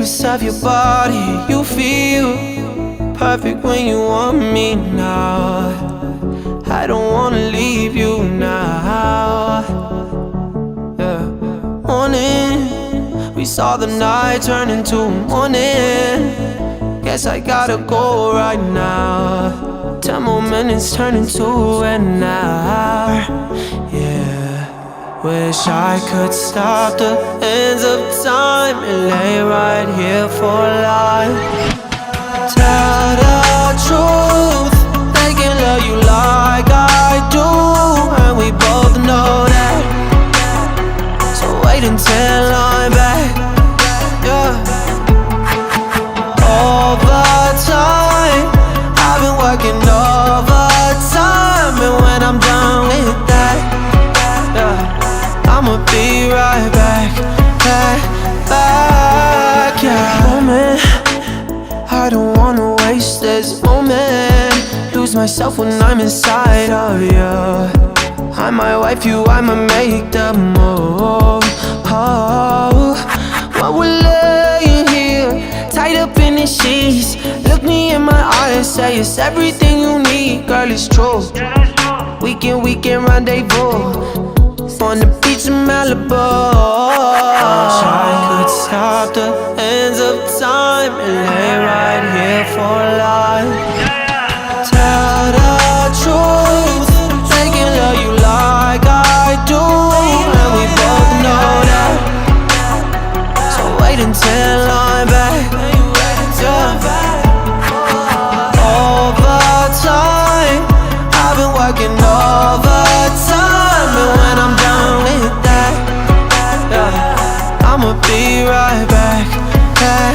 shameless of your body. You feel perfect when you want me now. I don't wanna leave you now. Yeah. Morning, we saw the night turn into morning. Guess I gotta go right now. 10 more minutes turn into an hour. Yeah. Wish I could stop the hands of time and lay right here for life. Tell the truth, they can love you like I do, and we both know that. So wait until I'm back. Yeah. Overtime, I've been working overtime, and when I'm done with that, yeah, I'ma be right back, yeah. Moment, I don't wanna waste this moment. Lose myself when I'm inside of you. I might wipe you, I might make the move. Oh, while we're laying here, tied up in the sheets, look me in my eyes, say it's everything you need. Girl, it's true. We can rendezvous on the beach in Malibu. Wish I could stop the hands of time and lay right here for life. Tell the truth, they can love you like I do, and we both know that. So wait until I'm back. Yeah. Overtime, I've been working overtime, and when I'm done with that, yeah, I'ma be right back, yeah.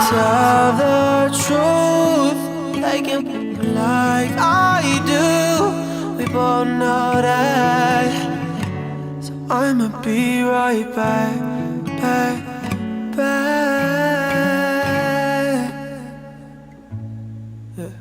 Tell the truth, they can like I do. We both know that. So I'ma be right back. Yeah.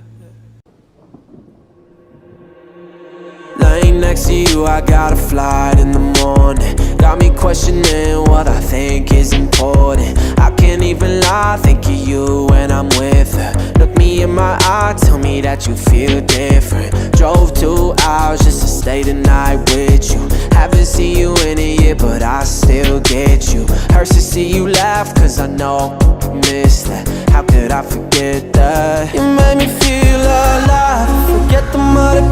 Laying next to you, I got a flight in the morning. Got me questioning what I think is important. I can't even lie, think of you when I'm with her. Look me in my eye, tell me that you feel different. Drove 2 hours just to stay the night with you. Haven't seen you in a year, but I still get you. Hurts to see you laugh, cause I know I miss that. How could I forget that? You made me feel alive. Forget the mother,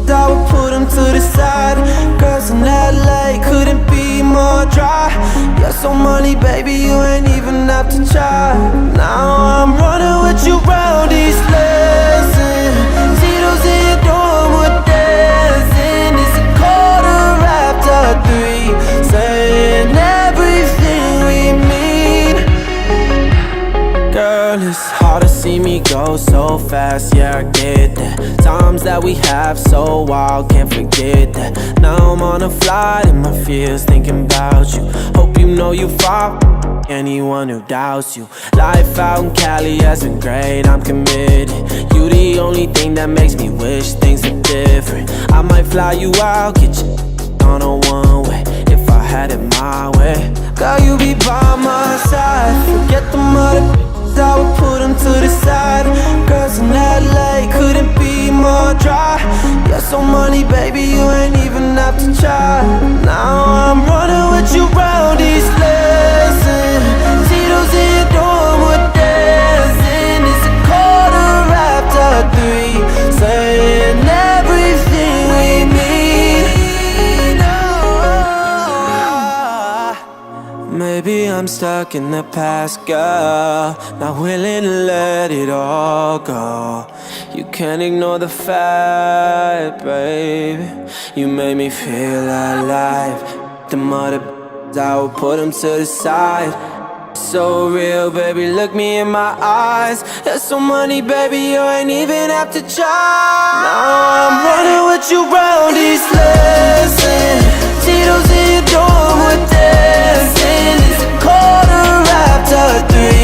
I would put them to the side. Girls in LA couldn't be more dry. You're so money, baby, you ain't even have to try. Now I'm running with you round these lessons. Tito's in your dorm, we're dancing. It's a 3:15, saying everything we mean. Girl, it's hard to see me go so fast, yeah, I get that. Times that we have so wild, can't forget that. Now I'm on a flight in my fears, thinking about you. Hope you know you fought anyone who doubts you. Life out in Cali has been great, I'm committed. You the only thing that makes me wish things were different. I might fly you out, get you on a one-way, if I had it my way. Girl, you be by my side. Forget the mother, I would put them to the side. Girls in LA couldn't be more dry. You're so money, baby, you ain't even have to try. Now I'm running with you round these lessons. Tito's in your dorm, we're dancing. It's a 3:15, saying everything we mean. Maybe I'm stuck in the past, girl, not willing to let it all go. You can't ignore the fact, baby, you made me feel alive. The mother, I would put them to the side. So real, baby, look me in my eyes. There's so money, baby, you ain't even have to try. Now I'm running with you round these lessons. Tito's in your dorm, we're dancing. It's a 3:15.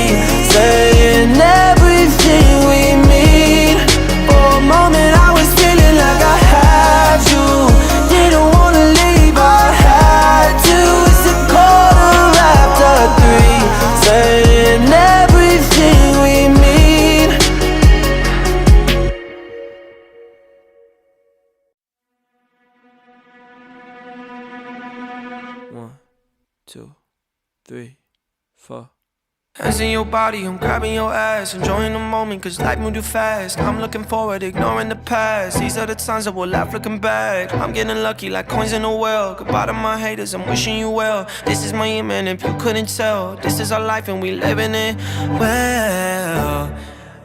3, 4. Hands in your body, I'm grabbing your ass, enjoying the moment cause life moved too fast. I'm looking forward, ignoring the past. These are the times that we'll laugh looking back. I'm getting lucky like coins in a well. Goodbye to my haters, I'm wishing you well. This is my year, man, if you couldn't tell. This is our life and we living it well.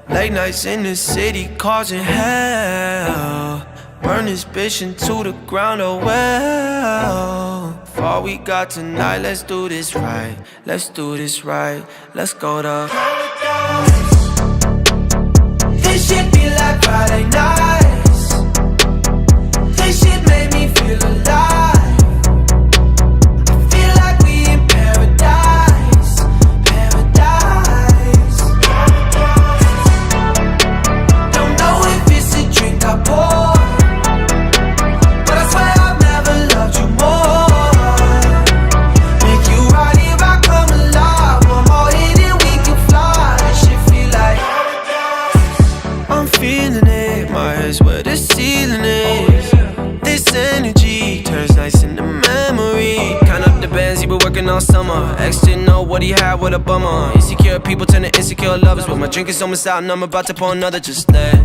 Late nights in the city causing hell. Burn this bitch into the ground, oh well. For all we got tonight, let's do this right. Let's do this right. Let's go to paradise. This shit be like Friday nights. This shit made me feel alive. I feel like we in paradise. Paradise. Don't know if it's a drink I pour, but I swear I've never loved you more. Make you right here, I come alive. One more hit and we can fly. This shit feel like I'm feeling it. My head's where the ceiling is. This energy turns nights into memory. Count up the bands he been working all summer. Ex didn't know what he had, what a bummer. Insecure people turn to insecure lovers, but my drink is almost out and I'm about to pour another. Just let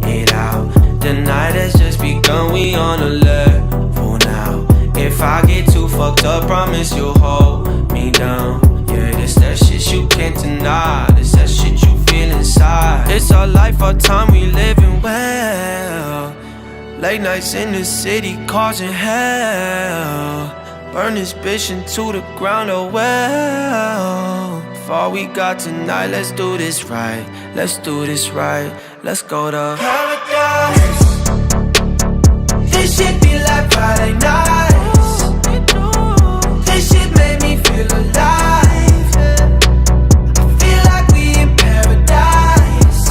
it out. The night has just begun, we on a level now. If I get too fucked up, promise you'll hold me down. Yeah, this that shit you can't deny. This that shit you feel inside. It's our life, our time, we living well. Late nights in the city causing hell. Burn this bitch into the ground, oh well. For all we got tonight, let's do this right. Let's do this right. Let's go to paradise. This shit be like Friday nights. This shit made me feel alive. I feel like we in paradise.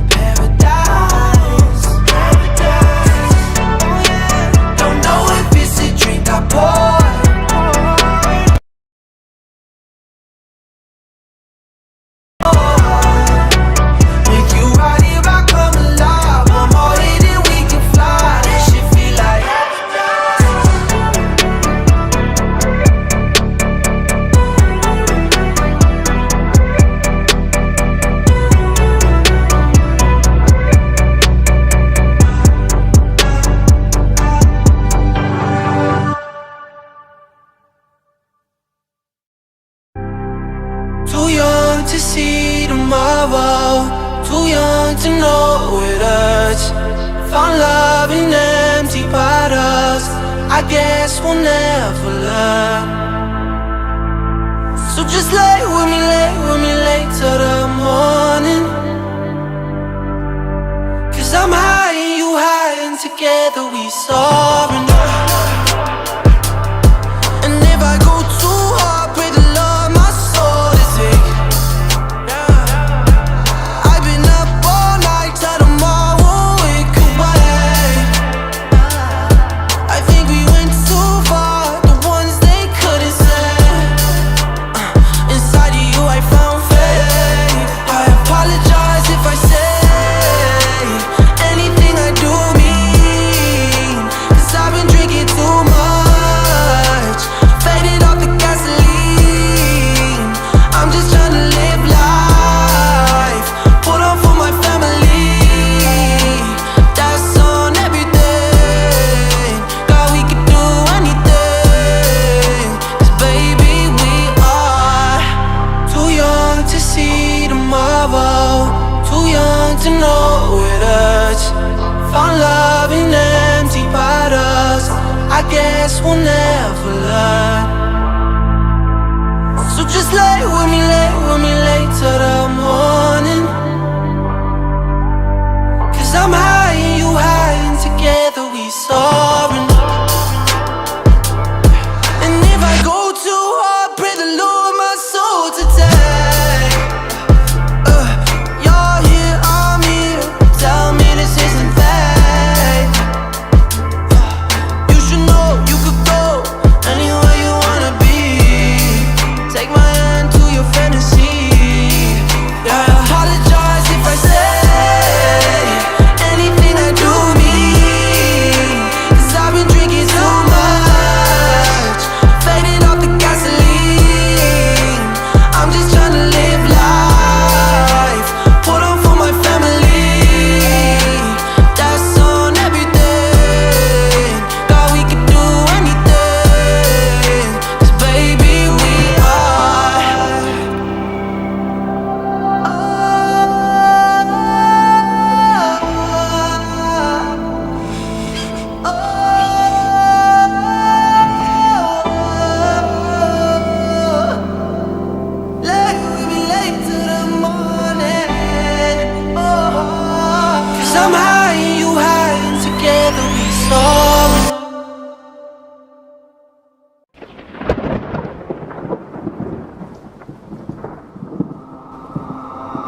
Paradise. Paradise. Oh yeah. Don't know if it's a drink I pour. Make you right here, I come alive. One more hit and we can fly. This shit feel like too young to see tomorrow, too young to know it hurts. Found love in empty bottles, I guess we'll never learn. So just lay with me late till the morning. Cause I'm high and you high and together we soaring. And if I go too hard, pray the Lord my soul to take. I've been up all night till tomorrow wake away. I think we went too far, the ones they couldn't say. Inside of you I found faith. I apologize if I say anything I do mean. Cause I've been drinking too much, faded off the gasoline. I'm just trying to live life, put on for my family. That's on everything. God, we could do anything. Cause baby, we are too young to see tomorrow, too young to know it hurts. Found love in empty bottles, I guess we'll never learn. So just lay with me late till the morning. Cause I'm high and you high and together we soaring. And if I go too hard, pray the Lord my soul to take. You're here, I'm here, tell me this isn't fake. You should know you could go anywhere you wanna be. Take my hand to your fantasy.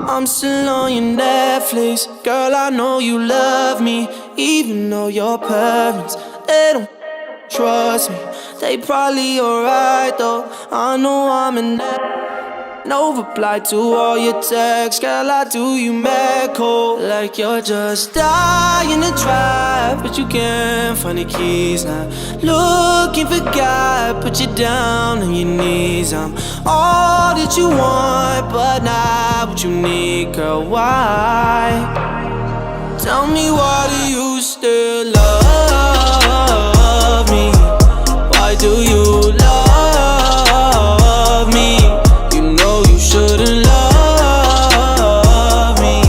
I'm still on your Netflix. Girl, I know you love me, even though your parents, they don't trust me. They probably alright though. I know I'm in no reply to all your texts. Girl, I do you mad cold, like you're just dying to drive, but you can't find the keys now. Looking for God, put you down on your knees. I'm all that you want, but not what you need, girl. Why? Tell me, why do you still love me? Why do you love me? You shouldn't love me.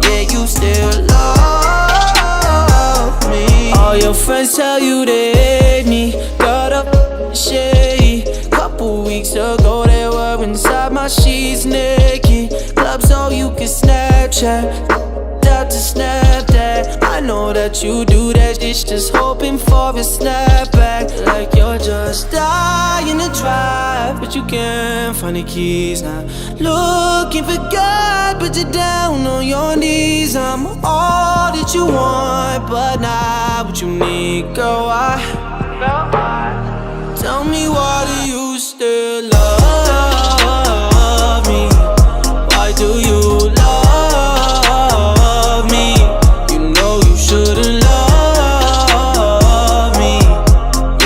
Yeah, you still love me. All your friends tell you they hate me. Got up shady. Couple weeks ago they were inside my sheets naked. Clubs so you can Snapchat, out to snap that. I know that you do that shit, just hoping for a snapback. Like you're just dying to drive, but you can't find the keys now. Looking for God, but you're down on your knees. I'm all that you want, but not what you need, girl. Why? Tell me, why do you still love me? Why do you love me? You know you shouldn't love me.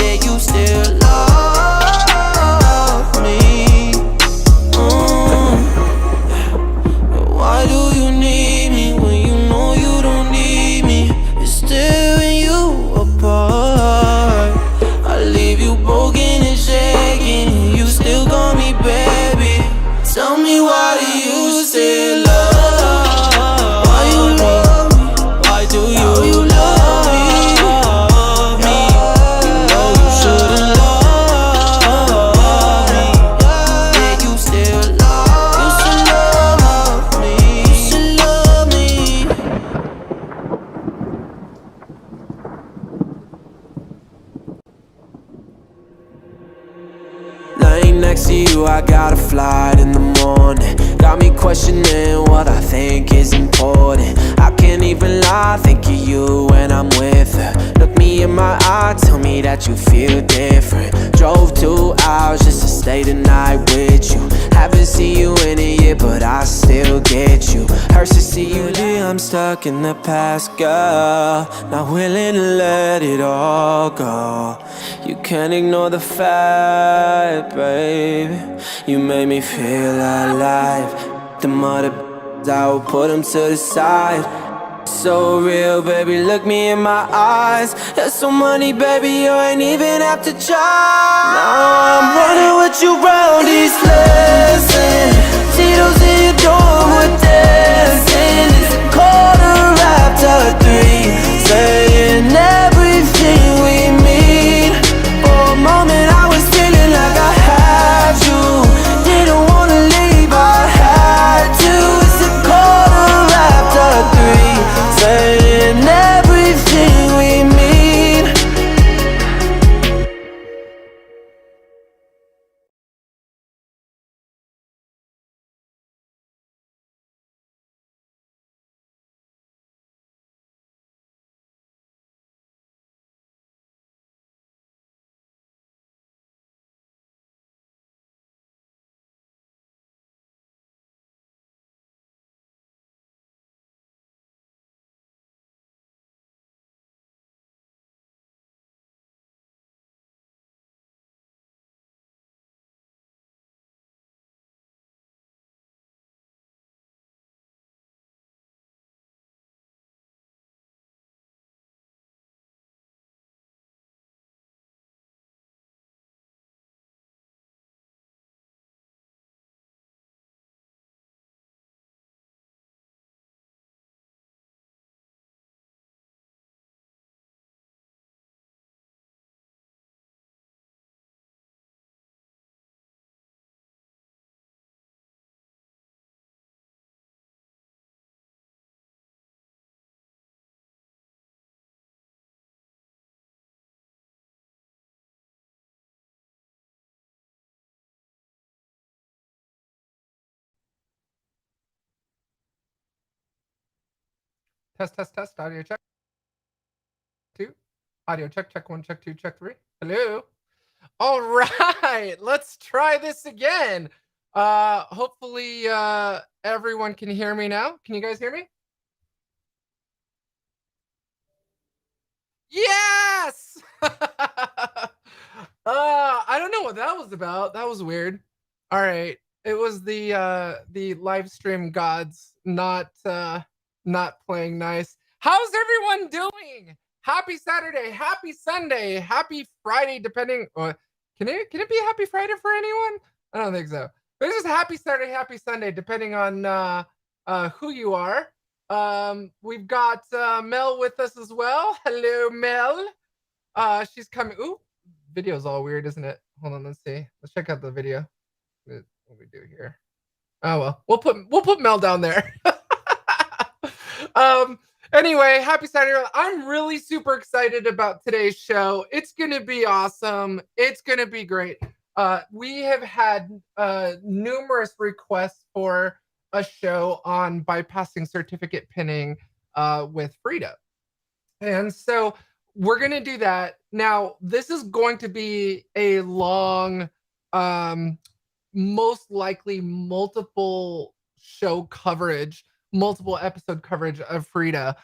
Yeah, you still love me. But why do you need me when you know you don't need me? It's tearing you apart. I leave you broken and shaking, you still got me, baby. Tell me, why do you still love? Why you love me? Why do you love me? You know you shouldn't love me. Yeah, you still love me. You still love me. Laying next to you, I got a flight in the morning. Got me questioning what I think is important. I can't even lie, think of you when I'm with her. Look me in my eye, tell me that you feel different. Drove 2 hours just to stay the night with you. Haven't seen you in a year, but I still get you. Hurts to see you leave, I'm stuck in the past, girl. Not willing to let it all go. You can't ignore the fact, baby, you made me feel alive. The mother, I will put them to the side. So real, baby, look me in my eyes. There's so money, baby, you ain't even have to try. Now I'm running with you round these lessons. See those in your dorm, we're dancing. It's 3:15, saying everything we mean. For a moment I was feeling like I had you. Didn't wanna leave, I had to. It's 3:15, saying everything we mean. Test, test, test. Audio check. Two. Audio check, check one, check two, check three. Hello. All right, let's try this again. Hopefully, everyone can hear me now. Can you guys hear me? Yes! I don't know what that was about. That was weird. All right. It was the live stream gods not playing nice. How's everyone doing? Happy Saturday, happy Sunday, happy Friday, depending can it be happy Friday for anyone? I don't think so. But it's just happy Saturday, happy Sunday, depending on who you are. We've got Mel with us as well. Hello, Mel. She's coming. Ooh, video's all weird, isn't it? Hold on, let's see. Let's check out the video. What we do here? Oh well, we'll put Mel down there. um. Anyway, happy Saturday. I'm really super excited about today's show. It's gonna be awesome. It's gonna be great. We have had numerous requests for a show on bypassing certificate pinning with Frida. And so we're going to do that. Now, this is going to be a long, most likely multiple show coverage, multiple episode coverage of Frida.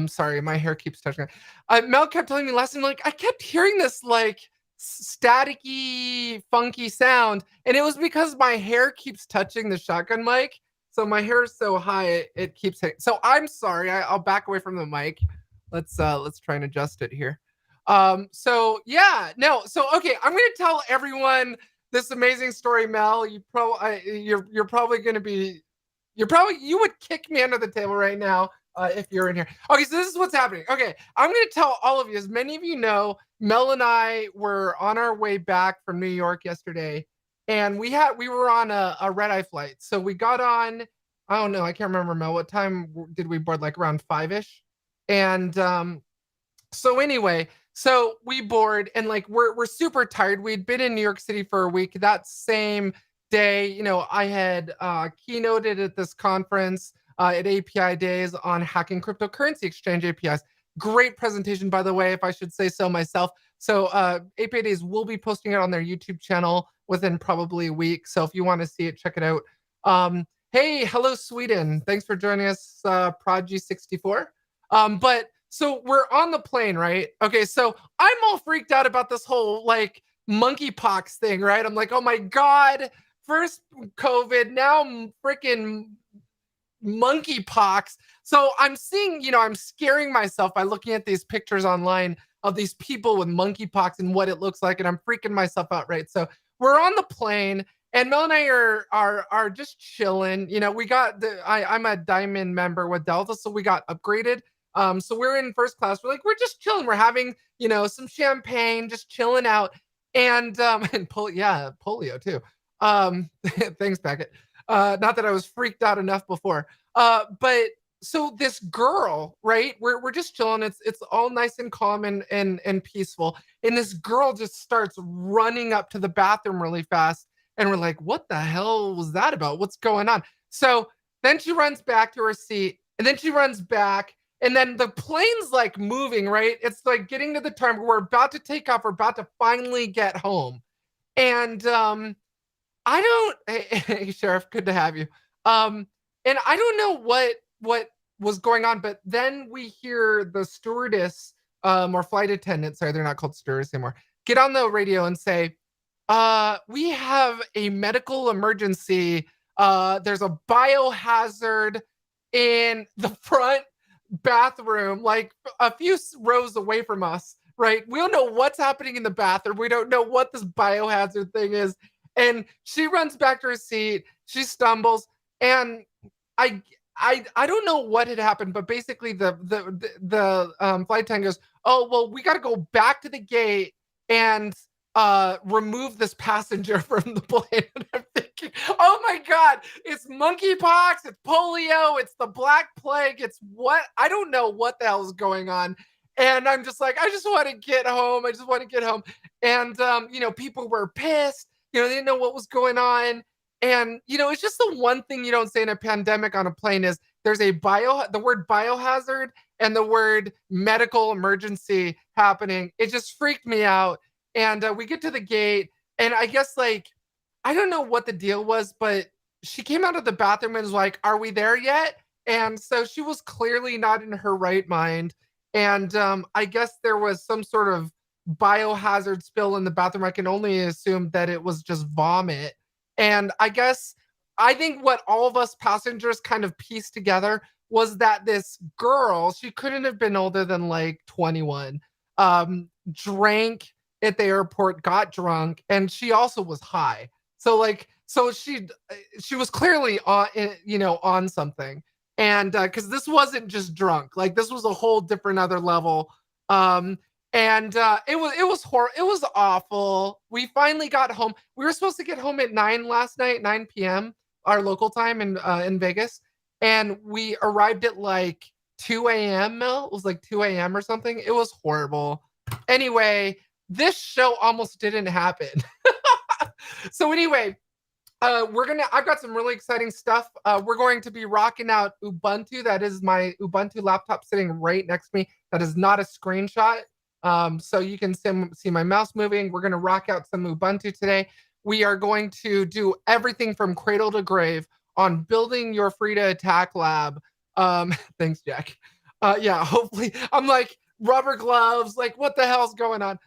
Sorry, my hair keeps touching it. Mel kept telling me last time, like, I kept hearing this like staticky, funky sound, and it was because my hair keeps touching the shotgun mic. So my hair is so high, it keeps hitting. So I'm sorry. I'll back away from the mic. Let's try and adjust it here. So yeah, no. So okay, I'm gonna tell everyone this amazing story, Mel. You're probably gonna be you would kick me under the table right now if you're in here. Okay, so this is what's happening. Okay, I'm going to tell all of you, as many of you know, Mel and I were on our way back from New York yesterday, and we were on a red eye flight. So we got on, I don't know, I can't remember, Mel, what time did we board? Like around 5ish. And so anyway, so we board and like we're super tired. We'd been in New York City for a week. That same day, you know, I had keynoted at this conference at API Days on hacking cryptocurrency exchange APIs. Great presentation, by the way, if I should say so myself. So API Days will be posting it on their YouTube channel within probably a week. So if you want to see it, check it out. Hey, hello, Sweden. Thanks for joining us, Prod G64. But so we're on the plane, right? Okay, so I'm all freaked out about this whole like monkeypox thing, right? I'm like, oh my God, first COVID, now freaking monkeypox. So I'm seeing, you know, I'm scaring myself by looking at these pictures online of these people with monkeypox and what it looks like, and I'm freaking myself out, right? So we're on the plane, and Mel and I are just chilling. You know, we got I'm a diamond member with Delta, so we got upgraded. So we're in first class. We're just chilling. We're having, you know, some champagne, just chilling out. And polio too. Thanks, Beckett. Not that I was freaked out enough before. But so this girl, right? We're just chilling. It's all nice and calm and peaceful. And this girl just starts running up to the bathroom really fast. And we're like, what the hell was that about? What's going on? So then she runs back to her seat, and then she runs back. And then the plane's like moving, right? It's like getting to the time where we're about to take off. We're about to finally get home. And I don't, hey, Sheriff, good to have you. And I don't know what was going on, but then we hear the stewardess or flight attendant, sorry, they're not called stewardess anymore, get on the radio and say, we have a medical emergency. There's a biohazard in the front bathroom, like a few rows away from us, right? We don't know what's happening in the bathroom. We don't know what this biohazard thing is. And she runs back to her seat. She stumbles, and I don't know what had happened, but basically the flight attendant goes, "Oh well, we got to go back to the gate and remove this passenger from the plane." And I'm thinking, oh my God, it's monkeypox, it's polio, it's the Black Plague, it's what, I don't know what the hell is going on. And I'm just like, I just want to get home. I just want to get home. And you know, people were pissed. You know, they didn't know what was going on. And you know, it's just the one thing you don't say in a pandemic on a plane is there's the word biohazard, and the word medical emergency happening. It just freaked me out. And we get to the gate, and I guess like I don't know what the deal was, but she came out of the bathroom and was like, "Are we there yet?" And so she was clearly not in her right mind. And I guess there was some sort of biohazard spill in the bathroom. I can only assume that it was just vomit. And I think what all of us passengers kind of pieced together was that this girl, she couldn't have been older than like 21, drank at the airport, got drunk, and she also was high. So like, so she was clearly on, on something. And because this wasn't just drunk, like this was a whole different other level. Um, and it was awful. We finally got home. We were supposed to get home at 9 last night, 9 p.m. our local time in Vegas, and we arrived at like 2 a.m. Mel, it was like 2 a.m. or something. It was horrible. Anyway, this show almost didn't happen. So anyway, I've got some really exciting stuff. We're going to be rocking out Ubuntu. That is my Ubuntu laptop sitting right next to me. That is not a screenshot. So you can see my mouse moving. We're going to rock out some Ubuntu today. We are going to do everything from cradle to grave on building your Frida attack lab. Thanks, Jack. Yeah, hopefully I'm like rubber gloves, like what the hell's going on?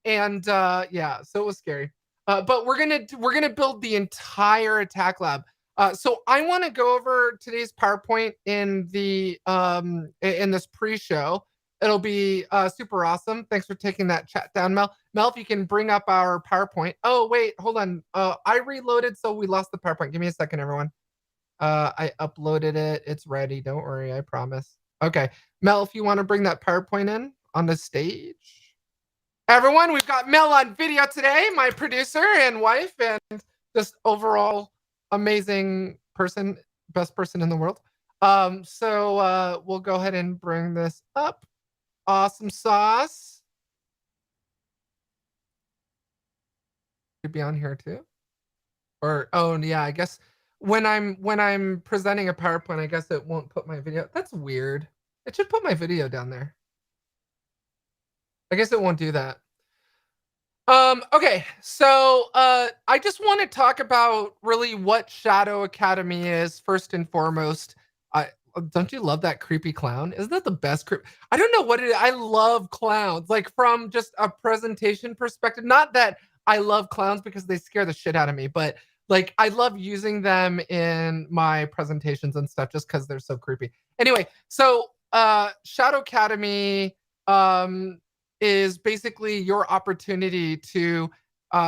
Yeah, so it was scary. But we're gonna build the entire attack lab. So I want to go over today's PowerPoint in this pre-show. It'll be super awesome. Thanks for taking that chat down, Mel. Mel, if you can bring up our PowerPoint. Oh wait, hold on. I reloaded, so we lost the PowerPoint. Give me a second, everyone. I uploaded it. It's ready. Don't worry, I promise. Okay, Mel, if you want to bring that PowerPoint in on the stage. Everyone, we've got Mel on video today, my producer and wife, and just overall amazing person, best person in the world. So we'll go ahead and bring this up. Awesome sauce. Could be on here too. Or yeah, I guess when I'm presenting a PowerPoint, I guess it won't put my video. That's weird. It should put my video down there. I guess it won't do that. Okay, so I just want to talk about really what Shadow Academy is first and foremost. I don't you love that creepy clown? Isn't that the best I don't know what it is. I love clowns, like from just a presentation perspective. Not that I love clowns because they scare the shit out of me, but like I love using them in my presentations and stuff just because they're so creepy. Anyway, so Shadow Academy is basically your opportunity to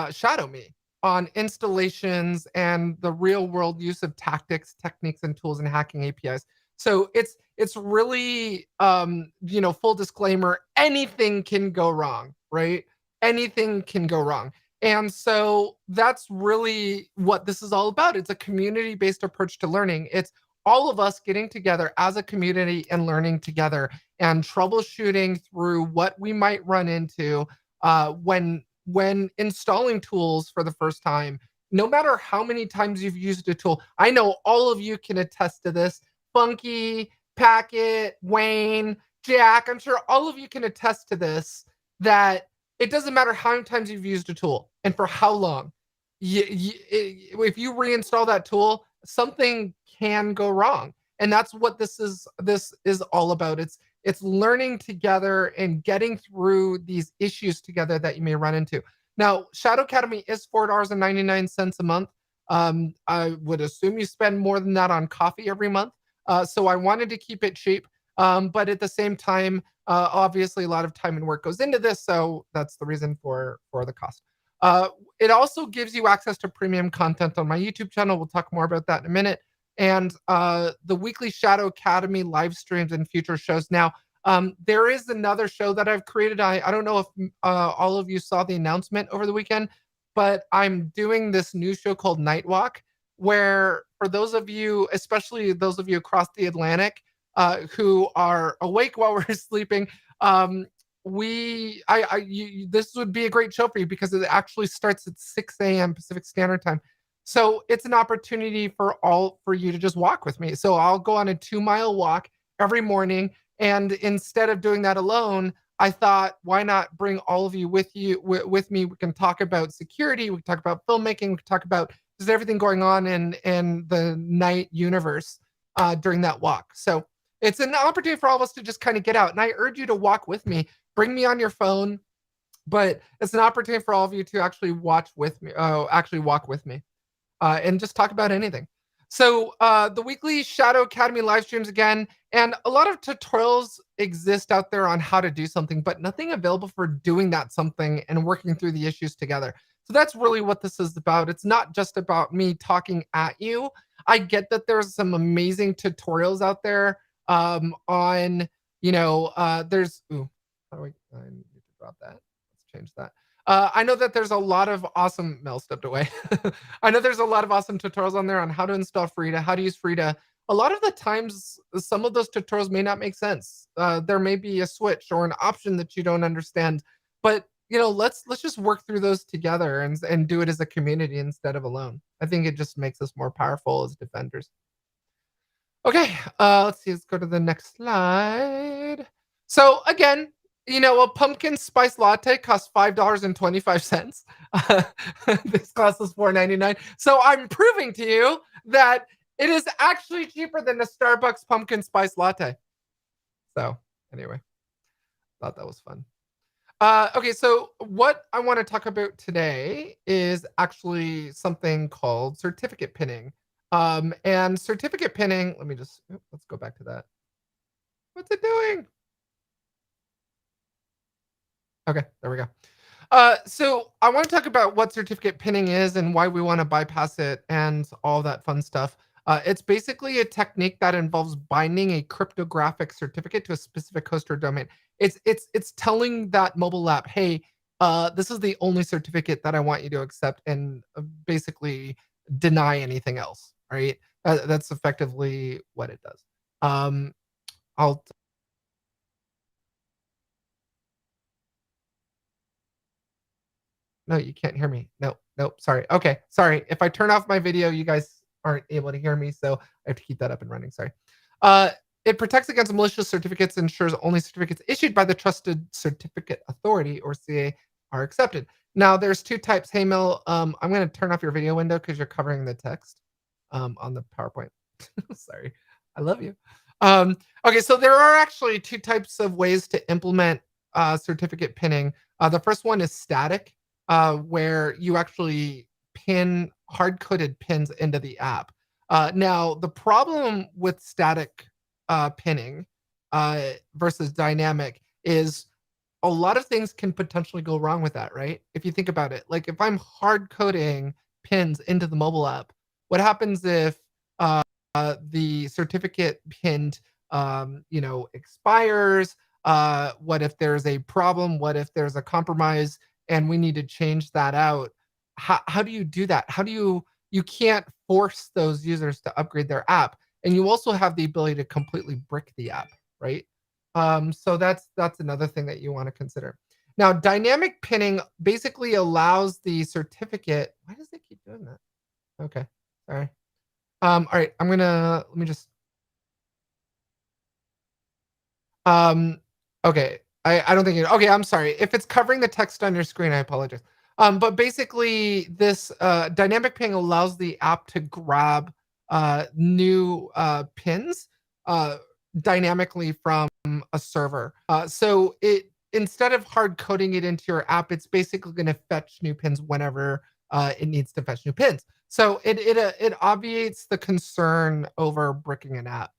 shadow me on installations and the real world use of tactics, techniques, and tools and hacking APIs. So it's really full disclaimer, anything can go wrong, right? Anything can go wrong. And so that's really what this is all about. It's a community-based approach to learning. It's all of us getting together as a community and learning together and troubleshooting through what we might run into when installing tools for the first time. No matter how many times you've used a tool, I know all of you can attest to this. Funky, Packet, Wayne, Jack, I'm sure all of you can attest to this, that it doesn't matter how many times you've used a tool and for how long. If you reinstall that tool, something can go wrong. And that's what this is all about. It's learning together and getting through these issues together that you may run into. Now, Shadow Academy is $4.99 a month. I would assume you spend more than that on coffee every month. So I wanted to keep it cheap. But at the same time, obviously a lot of time and work goes into this. So that's the reason for the cost. It also gives you access to premium content on my YouTube channel. We'll talk more about that in a minute. And the weekly Shadow Academy live streams and future shows. Now, there is another show that I've created. I don't know if all of you saw the announcement over the weekend, but I'm doing this new show called Night Walk, where for those of you, especially those of you across the Atlantic who are awake while we're sleeping, this would be a great show for you because it actually starts at 6 a.m. Pacific Standard Time. So it's an opportunity for you to just walk with me. So I'll go on a 2-mile walk every morning, And instead of doing that alone, I thought, why not bring all of you with me? We can talk about security, we can talk about filmmaking, we can talk about just everything going on in the night universe during that walk. So it's an opportunity for all of us to just kind of get out. And I urge you to walk with me. Bring me on your phone, but it's an opportunity for all of you to actually watch with me. Actually walk with me and just talk about anything. So the weekly Shadow Academy live streams again, and a lot of tutorials exist out there on how to do something, but nothing available for doing that something and working through the issues together. So that's really what this is about. It's not just about me talking at you. I get that there's some amazing tutorials out there on, there's, ooh, how do I need to drop that. Let's change that. I know that there's a lot of awesome Mel stepped away. I know there's a lot of awesome tutorials on there on how to install Frida, how to use Frida. A lot of the times, some of those tutorials may not make sense. There may be a switch or an option that you don't understand, but let's just work through those together and do it as a community instead of alone. I think it just makes us more powerful as defenders. Okay, let's see. Let's go to the next slide. So again, a pumpkin spice latte costs $5.25. This costs us $4.99. So I'm proving to you that it is actually cheaper than a Starbucks pumpkin spice latte. So anyway, thought that was fun. Okay, so what I want to talk about today is actually something called certificate pinning. And certificate pinning, let's go back to that. What's it doing? Okay, there we go. So I want to talk about what certificate pinning is and why we want to bypass it and all that fun stuff. It's basically a technique that involves binding a cryptographic certificate to a specific host or domain. It's telling that mobile app, hey, this is the only certificate that I want you to accept, and basically deny anything else. Right? That's effectively what it does. I'll No, you can't hear me. No, nope. Sorry. Okay, sorry. If I turn off my video, you guys aren't able to hear me, so I have to keep that up and running. Sorry. Uh, it protects against malicious certificates and ensures only certificates issued by the Trusted Certificate Authority or CA are accepted. Now, there's two types. Hey, Mel, I'm going to turn off your video window because you're covering the text on the PowerPoint. Sorry. I love you. Okay, so there are actually two types of ways to implement certificate pinning. The first one is static, where you actually pin hard-coded pins into the app. Now, the problem with static pinning versus dynamic is a lot of things can potentially go wrong with that, right? If you think about it, like if I'm hard coding pins into the mobile app, what happens if the certificate pinned, expires? What if there's a problem? What if there's a compromise and we need to change that out? How do you do that? You can't force those users to upgrade their app, and you also have the ability to completely brick the app, right? So that's another thing that you want to consider. Now, dynamic pinning basically allows the certificate. Why does it keep doing that? Okay, sorry. All right, let me just okay. I don't think it okay, I'm sorry. If it's covering the text on your screen, I apologize. But basically this dynamic ping allows the app to grab new pins dynamically from a server. So it instead of hard coding it into your app, it's basically going to fetch new pins whenever it needs to fetch new pins. So it obviates the concern over bricking an app.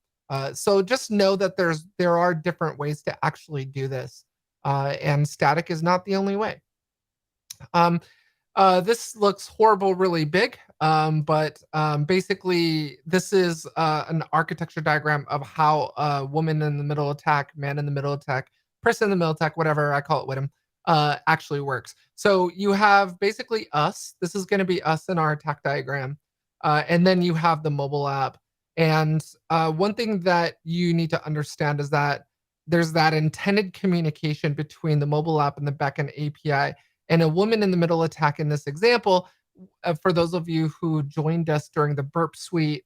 So just know that there are different ways to actually do this, and static is not the only way. This looks horrible, really big, but basically this is an architecture diagram of how a woman in the middle attack, man in the middle attack, person in the middle attack, whatever I call it with him, actually works. So you have basically us. This is going to be us in our attack diagram, and then you have the mobile app. And one thing that you need to understand is that there's that intended communication between the mobile app and the backend API. And a woman in the middle attack in this example, for those of you who joined us during the Burp Suite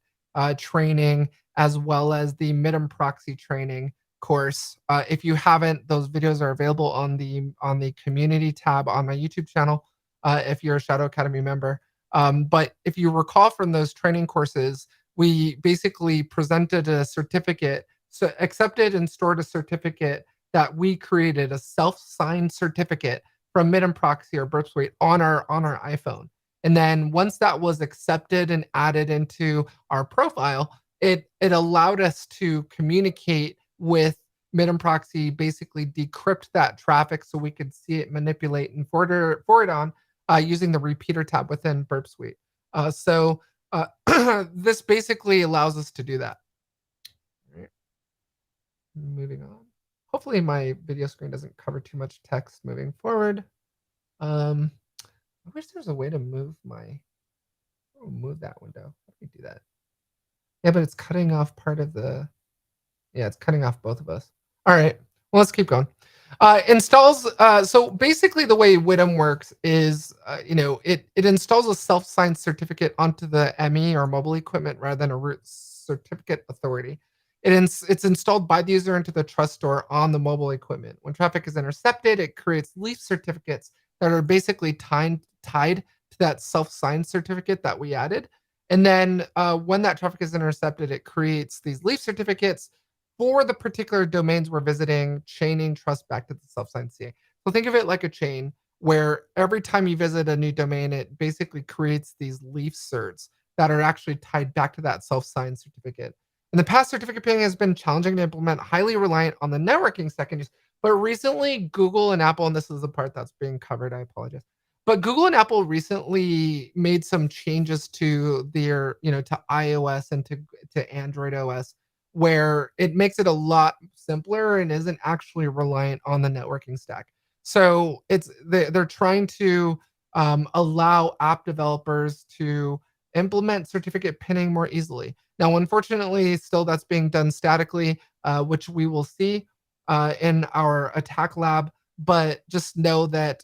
training, as well as the Minim proxy training, course. If you haven't, those videos are available on the community tab on my YouTube channel. If you're a Shadow Academy member, but if you recall from those training courses, we basically presented a certificate, so accepted and stored a certificate that we created, a self-signed certificate from Minim Proxy or Burp Suite on our iPhone. And then once that was accepted and added into our profile, it allowed us to communicate with Minim Proxy, basically decrypt that traffic so we could see it, manipulate, and forward on using the repeater tab within Burp Suite. This basically allows us to do that. All right. Moving on. Hopefully my video screen doesn't cover too much text moving forward. I wish there was a way to move that window. How do we do that? Yeah, but it's cutting off part of the, yeah, it's cutting off both of us. All right, well, let's keep going. Installs, so basically the way WIDM works is, it installs a self-signed certificate onto the ME or mobile equipment rather than a root certificate authority. It's installed by the user into the trust store on the mobile equipment. When traffic is intercepted, it creates leaf certificates that are basically tied to that self-signed certificate that we added. And then when that traffic is intercepted, it creates these leaf certificates for the particular domains we're visiting, chaining trust back to the self-signed CA. So think of it like a chain where every time you visit a new domain, it basically creates these leaf certs that are actually tied back to that self-signed certificate. In the past, certificate pairing has been challenging to implement, highly reliant on the networking secondaries. But recently, Google and Apple, and this is the part that's being covered, I apologize. But Google and Apple recently made some changes to their, to iOS and to Android OS, where it makes it a lot simpler and isn't actually reliant on the networking stack. So they're trying to allow app developers to implement certificate pinning more easily. Now, unfortunately, still that's being done statically, which we will see in our attack lab. But just know that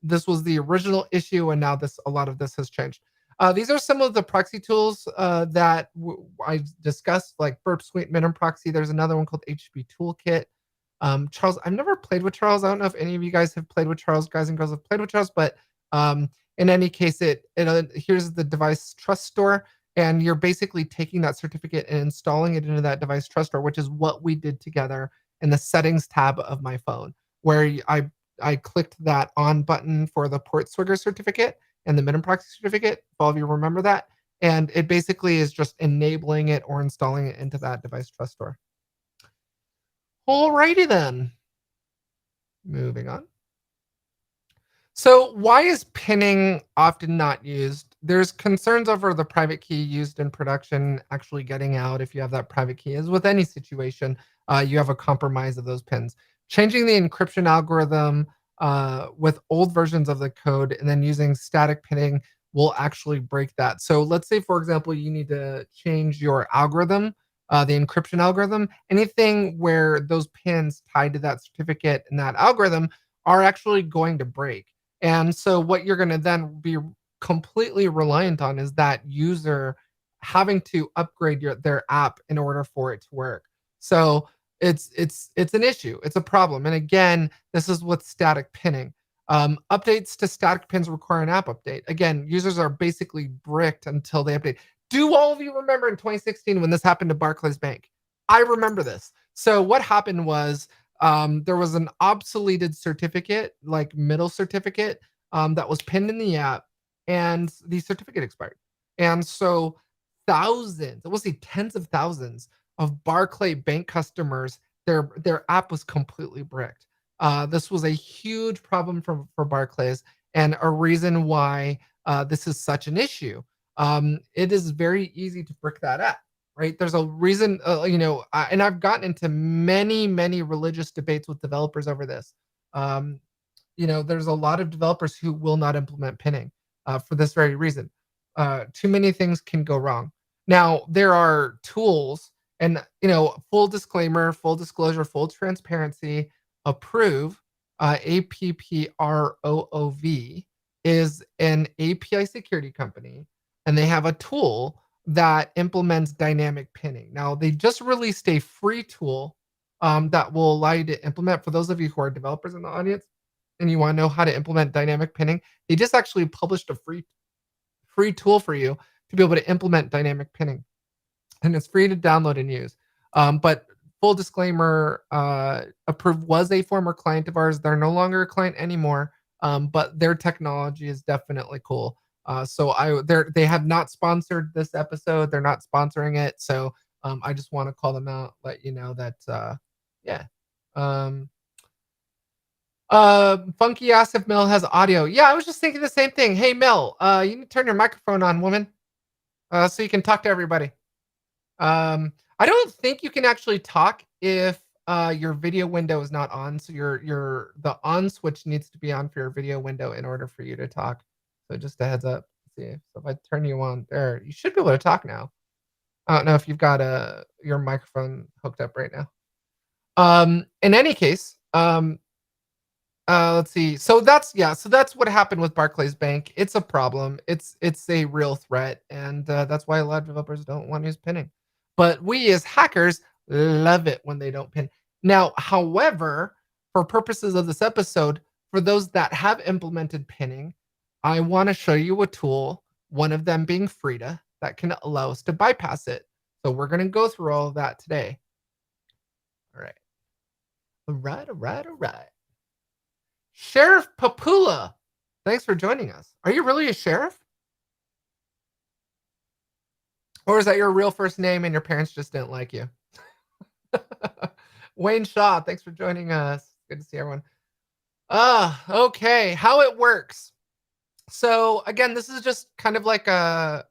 this was the original issue, and now a lot of this has changed. These are some of the proxy tools that I discussed, like Burp Suite, Minim Proxy. There's another one called HB Toolkit. Charles, I've never played with Charles. I don't know if any of you guys have played with Charles, guys and girls have played with Charles, but in any case, here's the device trust store, and you're basically taking that certificate and installing it into that device trust store, which is what we did together in the settings tab of my phone, where I clicked that on button for the port swigger certificate and the Minim Proxy certificate, if all of you remember that. And it basically is just enabling it or installing it into that device trust store. Alrighty then. Moving on. So why is pinning often not used? There's concerns over the private key used in production actually getting out if you have that private key. As with any situation, you have a compromise of those pins. Changing the encryption algorithm with old versions of the code and then using static pinning will actually break that. So let's say, for example, you need to change your algorithm, the encryption algorithm. Anything where those pins tied to that certificate and that algorithm are actually going to break. And so what you're going to then be completely reliant on is that user having to upgrade their app in order for it to work. So it's an issue. It's a problem. And again, this is with static pinning. Updates to static pins require an app update. Again, users are basically bricked until they update. Do all of you remember in 2016 when this happened to Barclays Bank? I remember this. So what happened was there was an obsoleted certificate, like middle certificate, that was pinned in the app, and the certificate expired. And so thousands, we'll see tens of thousands of Barclay Bank customers, their app was completely bricked. This was a huge problem for Barclays, and a reason why this is such an issue. It is very easy to brick that app, right? There's a reason, and I've gotten into many, many religious debates with developers over this. There's a lot of developers who will not implement pinning for this very reason. Too many things can go wrong. Now, there are tools, and full disclaimer, full disclosure, full transparency. Approve, APPROOV, is an API security company, and they have a tool that implements dynamic pinning. Now, they just released a free tool that will allow you to implement. For those of you who are developers in the audience and you want to know how to implement dynamic pinning, they just actually published a free tool for you to be able to implement dynamic pinning, and it's free to download and use. But full disclaimer, Approved was a former client of ours. They're no longer a client anymore, but their technology is definitely cool. They have not sponsored this episode. They're not sponsoring it. So I just want to call them out, let you know that yeah. Um, Funky asked if Mel has audio. Yeah, I was just thinking the same thing. Hey Mel, you need to turn your microphone on, woman, so you can talk to everybody. I don't think you can actually talk if your video window is not on. So the on switch needs to be on for your video window in order for you to talk. So just a heads up. Let's see. So if I turn you on there, you should be able to talk now. I don't know if you've got your microphone hooked up right now. In any case, let's see. So that's what happened with Barclays Bank. It's a problem. It's a real threat, and that's why a lot of developers don't want to use pinning. But we as hackers love it when they don't pin. Now, however, for purposes of this episode, for those that have implemented pinning, I want to show you a tool, one of them being Frida, that can allow us to bypass it. So we're going to go through all of that today. All right. All right. Sheriff Papula, thanks for joining us. Are you really a sheriff? Or is that your real first name and your parents just didn't like you? Wayne Shaw, thanks for joining us. Good to see everyone. Okay, how it works. So again, this is just kind of like a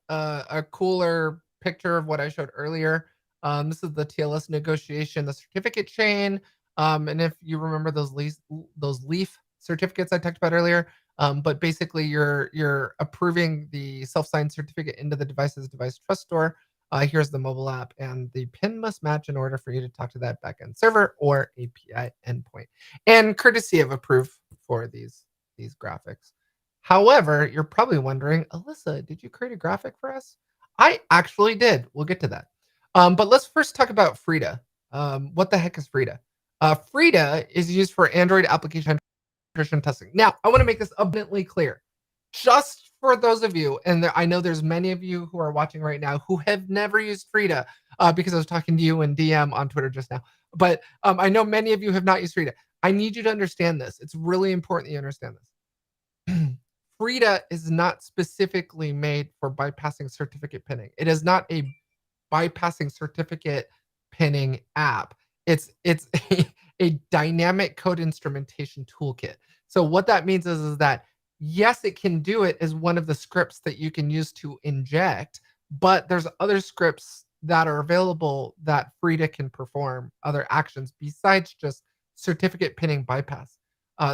cooler picture of what I showed earlier. This is the TLS negotiation, the certificate chain. And if you remember those leaf certificates I talked about earlier, but basically you're approving the self-signed certificate into the device's device trust store. Here's the mobile app, and the pin must match in order for you to talk to that backend server or API endpoint. And courtesy of Approve for these graphics. However, you're probably wondering, Alyssa, did you create a graphic for us? I actually did. We'll get to that. But let's first talk about Frida. What the heck is Frida? Frida is used for Android application penetration testing. Now, I want to make this abundantly clear. Just for those of you, and I know there's many of you who are watching right now who have never used Frida, because I was talking to you in DM on Twitter just now. But I know many of you have not used Frida. I need you to understand this. It's really important that you understand this. Frida is not specifically made for bypassing certificate pinning. It is not a bypassing certificate pinning app. It's a dynamic code instrumentation toolkit. So what that means is that yes, it can do it as one of the scripts that you can use to inject, but there's other scripts that are available that Frida can perform other actions besides just certificate pinning bypass.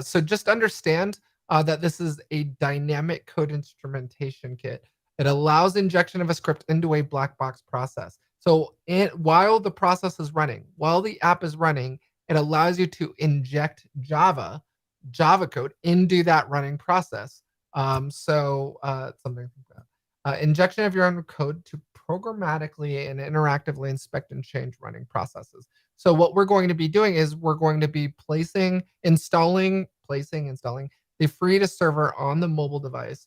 So just understand that this is a dynamic code instrumentation kit. It allows injection of a script into a black box process. So while the process is running, while the app is running, it allows you to inject Java code into that running process. Something like that. Injection of your own code to programmatically and interactively inspect and change running processes. So what we're going to be doing is we're going to be installing the Frida server on the mobile device.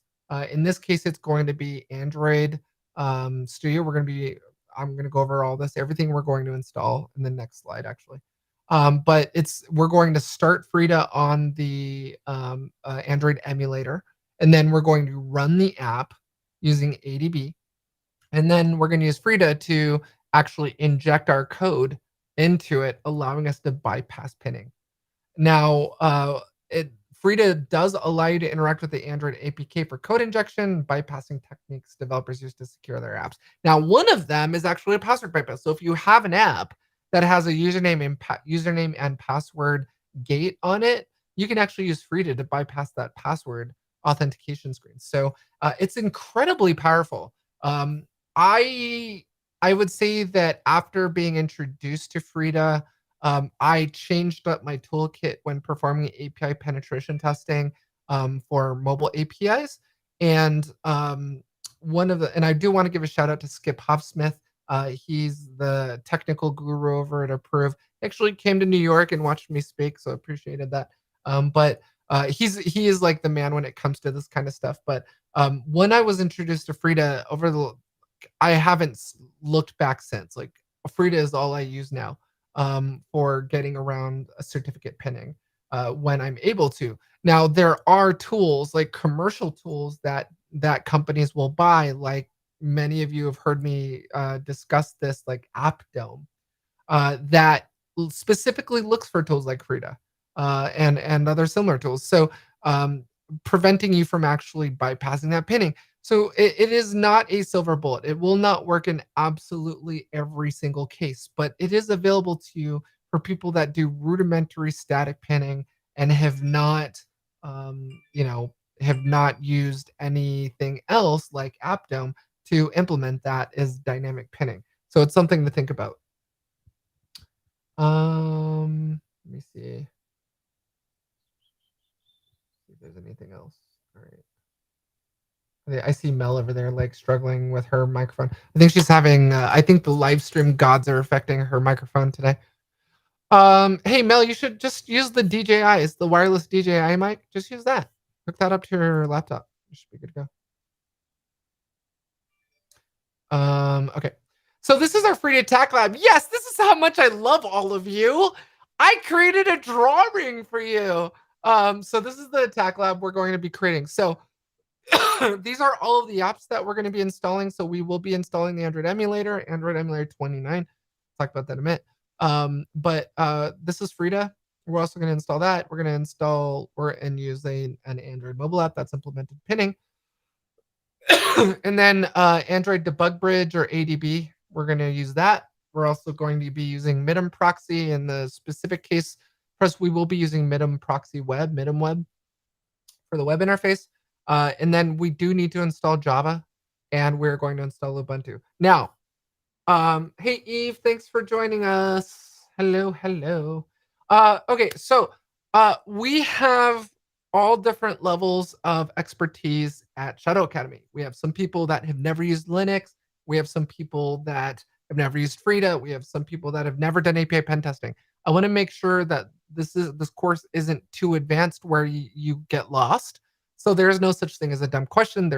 In this case, it's going to be Android Studio. I'm going to go over all this, everything we're going to install in the next slide, actually. But we're going to start Frida on the Android emulator, and then we're going to run the app using ADB, and then we're going to use Frida to actually inject our code into it, allowing us to bypass pinning. Now, Frida does allow you to interact with the Android APK for code injection, bypassing techniques developers use to secure their apps. Now, one of them is actually a password bypass. So if you have an app that has a username and password gate on it, you can actually use Frida to bypass that password authentication screen. So it's incredibly powerful. I would say that after being introduced to Frida, I changed up my toolkit when performing API penetration testing for mobile APIs. And I do want to give a shout out to Skip Hoffsmith. He's the technical guru over at Approve, Actually came to New York and watched me speak, so appreciated that. But he is like the man when it comes to this kind of stuff. But when I was introduced to Frida over the, I haven't looked back since. Like Frida is all I use now for getting around a certificate pinning when I'm able to. Now there are tools like commercial tools that companies will buy. Like many of you have heard me discuss this, like AppDome, that specifically looks for tools like Frida and other similar tools. So um, preventing you from actually bypassing that pinning. So it is not a silver bullet. It will not work in absolutely every single case, but it is available to you for people that do rudimentary static pinning and have not, you know, have not used anything else like AppDome to implement that as dynamic pinning. So it's something to think about. Let me see if there's anything else. All right. I see Mel over there, like struggling with her microphone. I think she's having. I think the live stream gods are affecting her microphone today. Hey Mel, you should just use the DJI. It's the wireless DJI mic. Just use that. Hook that up to your laptop. You should be good to go. Okay. So this is our free attack lab. Yes, this is how much I love all of you. I created a drawing for you. So this is the attack lab we're going to be creating. So these are all of the apps that we're going to be installing. So we will be installing the Android emulator, Android emulator 29. Talk about that in a minute. But this is Frida. We're also going to install that. We're going to install and use an Android mobile app that's implemented pinning. And then Android Debug Bridge or ADB, we're going to use that. We're also going to be using Minim Proxy. In the specific case, first we will be using Minim Proxy Web, Minim Web for the web interface. And then we do need to install Java, and we're going to install Ubuntu. Now, hey Eve, thanks for joining us. Hello, hello. Okay, so we have all different levels of expertise at Shadow Academy. We have some people that have never used Linux. We have some people that have never used Frida. We have some people that have never done API pen testing. I want to make sure that this course isn't too advanced where you get lost. So there is no such thing as a dumb question.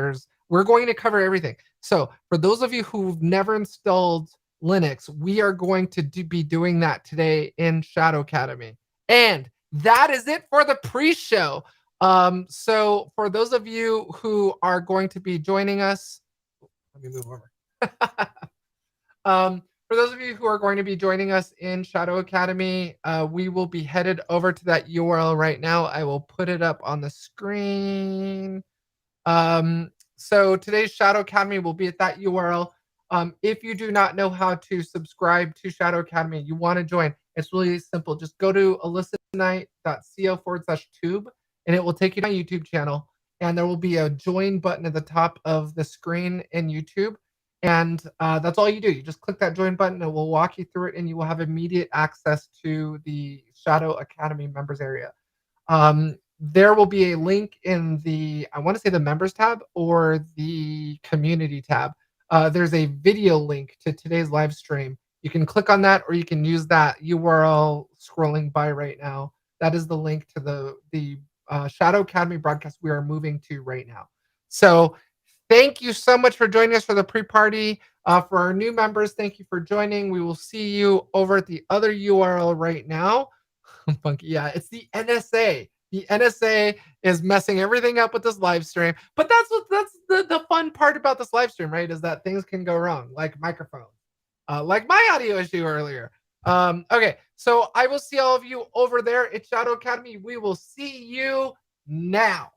We're going to cover everything. So for those of you who've never installed Linux, we are going to be doing that today in Shadow Academy. And that is it for the pre-show. So for those of you who are going to be joining us, let me move over. For those of you who are going to be joining us in Shadow Academy, we will be headed over to that URL right now. I will put it up on the screen. So today's Shadow Academy will be at that URL. If you do not know how to subscribe to Shadow Academy, you want to join, it's really simple. Just go to alyssatonight.co/tube and it will take you to my YouTube channel. And there will be a join button at the top of the screen in YouTube. And that's all you do. You just click that join button. It will walk you through it, and you will have immediate access to the Shadow Academy members area. There will be a link in the, I want to say the members tab or the community tab. There's a video link to today's live stream. You can click on that, or you can use that URL scrolling by right now. That is the link to the Shadow Academy broadcast we are moving to right now. So thank you so much for joining us for the pre-party. For our new members, thank you for joining. We will see you over at the other URL right now. Funky, yeah, it's the NSA. The NSA is messing everything up with this live stream, but that's the fun part about this live stream, right? Is that things can go wrong, like microphones, like my audio issue earlier. Okay, so I will see all of you over there at Shadow Academy. We will see you now.